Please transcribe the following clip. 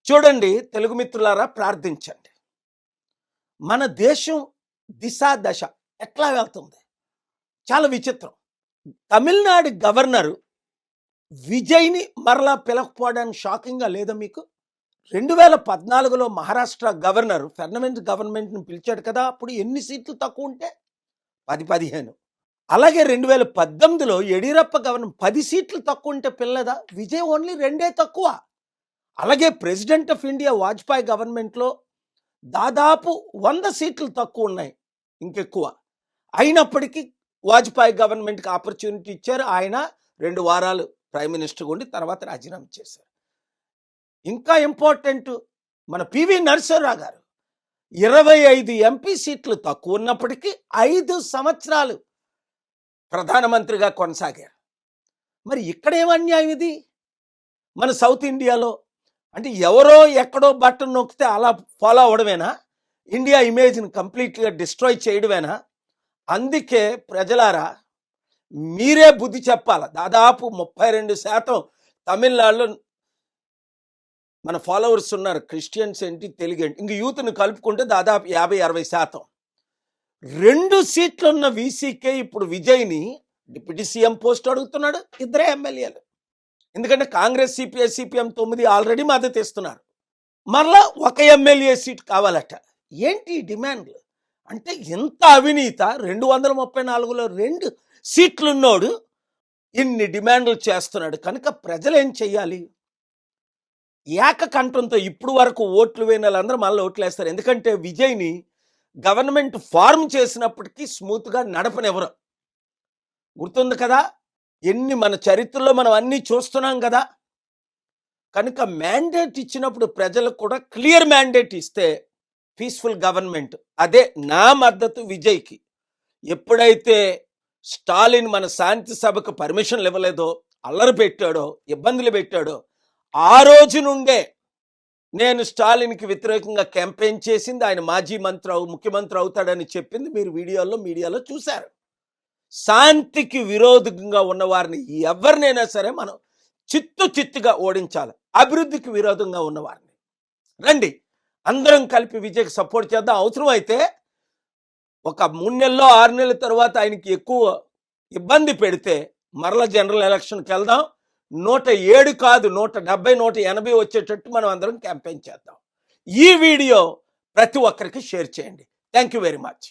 చూడండి తెలుగు మిత్రులారా, ప్రార్థించండి. మన దేశం దిశ దశ ఎట్లా వెళ్తుంది? చాలా విచిత్రం. తమిళనాడు గవర్నరు విజయ్ని మరలా పిలకపోవడానికి షాకింగ్గా లేదా మీకు? 2014లో మహారాష్ట్ర గవర్నర్ ఫెర్నమెంట్ గవర్నమెంట్ని పిలిచాడు కదా, అప్పుడు ఎన్ని సీట్లు తక్కువ ఉంటే 10-15. అలాగే 2018లో యడియూరప్ప గవర్నర్ 10 సీట్లు తక్కువ ఉంటే పిల్లదా? విజయ్ ఓన్లీ 2 తక్కువ. అలాగే ప్రెసిడెంట్ ఆఫ్ ఇండియా వాజ్పేయి గవర్నమెంట్లో దాదాపు 100 సీట్లు తక్కువ ఉన్నాయి, ఇంకెక్కువ. అయినప్పటికీ వాజ్పేయి గవర్నమెంట్కి ఆపర్చునిటీ ఇచ్చారు. ఆయన 2 వారాలు ప్రైమ్ మినిస్టర్గా ఉండి తర్వాత రాజీనామా చేశారు. ఇంకా ఇంపార్టెంట్, మన పివి నరసింహారావు గారు 25 ఎంపీ సీట్లు తక్కువ ఉన్నప్పటికీ 5 సంవత్సరాలు ప్రధానమంత్రిగా కొనసాగారు. మరి ఇక్కడ ఏం అన్యాయం ఇది? మన సౌత్ ఇండియాలో అంటే ఎవరో ఎక్కడో బటన్ నొక్కితే అలా ఫాలో అవ్వడమేనా? ఇండియా ఇమేజ్ని కంప్లీట్గా డిస్ట్రాయ్ చేయడమేనా? అందుకే ప్రజలారా, మీరే బుద్ధి చెప్పాలి. దాదాపు 32% తమిళనాడులో మన ఫాలోవర్స్ ఉన్నారు. క్రిస్టియన్స్ ఏంటి, తెలుగు ఏంటి, ఇంక యూత్ని కలుపుకుంటే దాదాపు 50-60%. 2 సీట్లున్న వీసీకే ఇప్పుడు విజయ్ని డిప్యూటీ సీఎం పోస్ట్ అడుగుతున్నాడు. 2 ఎమ్మెల్యేలు. ఎందుకంటే కాంగ్రెస్, సిపిఎం 9 ఆల్రెడీ మద్దతు ఇస్తున్నారు. మరలా 1 ఎమ్మెల్యే సీట్ కావాలట. ఏంటి డిమాండ్లు? అంటే ఎంత అవినీత! 234లో 2 సీట్లున్నోడు ఇన్ని డిమాండ్లు చేస్తున్నాడు. కనుక ప్రజలు ఏం చెయ్యాలి? ఏకకంఠంతో ఇప్పుడు వరకు ఓట్లు వేయని వాళ్ళందరూ మళ్ళీ ఓట్లు వేస్తారు. ఎందుకంటే విజయ్ని గవర్నమెంట్ ఫార్మ్ చేసినప్పటికీ స్మూత్గా నడపనివ్వరు. గుర్తుంది కదా, ఎన్ని మన చరిత్రలో మనం అన్నీ చూస్తున్నాం కదా. కనుక మ్యాండేట్ ఇచ్చినప్పుడు ప్రజలకు కూడా క్లియర్ మ్యాండేట్ ఇస్తే పీస్ఫుల్ గవర్నమెంట్. అదే నా మద్దతు విజయ్కి. ఎప్పుడైతే స్టాలిన్ మన శాంతి సభకు పర్మిషన్లు ఇవ్వలేదో, అల్లరి పెట్టాడో, ఇబ్బందులు పెట్టాడో, ఆ రోజు నుండే నేను స్టాలిన్కి వ్యతిరేకంగా క్యాంపెయిన్ చేసింది. ఆయన మాజీ ముఖ్యమంత్రి అవుతాడని చెప్పింది మీరు మీడియాలో చూశారు. శాంతికి విరోధంగా ఉన్న వారిని ఎవరినైనా సరే మనం చిత్తుగా ఓడించాలి. అభివృద్ధికి విరోధంగా ఉన్నవారిని రండి అందరం కలిపి విజయ్కి సపోర్ట్ చేద్దాం. అవసరం అయితే ఒక 3 నెలలో 6 నెలల తర్వాత ఆయనకి ఎక్కువ ఇబ్బంది పెడితే మరల జనరల్ ఎలక్షన్కి వెళ్దాం. 107 కాదు 170, 180 వచ్చేటట్టు మనం అందరం క్యాంపెయిన్ చేద్దాం. ఈ వీడియో ప్రతి ఒక్కరికి షేర్ చేయండి. Thank you very much.